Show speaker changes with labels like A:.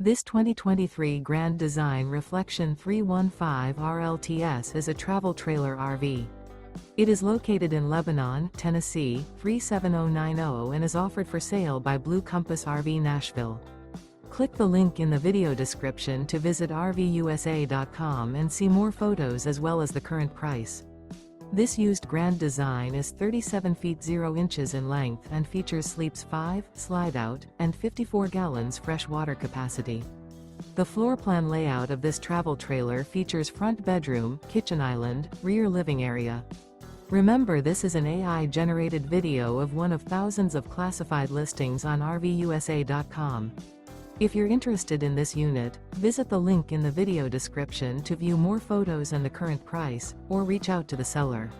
A: This 2023 Grand Design Reflection 315 RLTS is a travel trailer RV. It is located in Lebanon, Tennessee, 37090 and is offered for sale by Blue Compass RV Nashville. Click the link in the video description to visit RVUSA.com and see more photos as well as the current price. This used Grand Design is 37 feet 0 inches in length and features sleeps 5, Slideout, and 54 gallons fresh water capacity. The floor plan layout of this travel trailer features front bedroom, kitchen island, rear living area. Remember, this is an AI-generated video of one of thousands of classified listings on RVUSA.com. If you're interested in this unit, visit the link in the video description to view more photos and the current price, or reach out to the seller.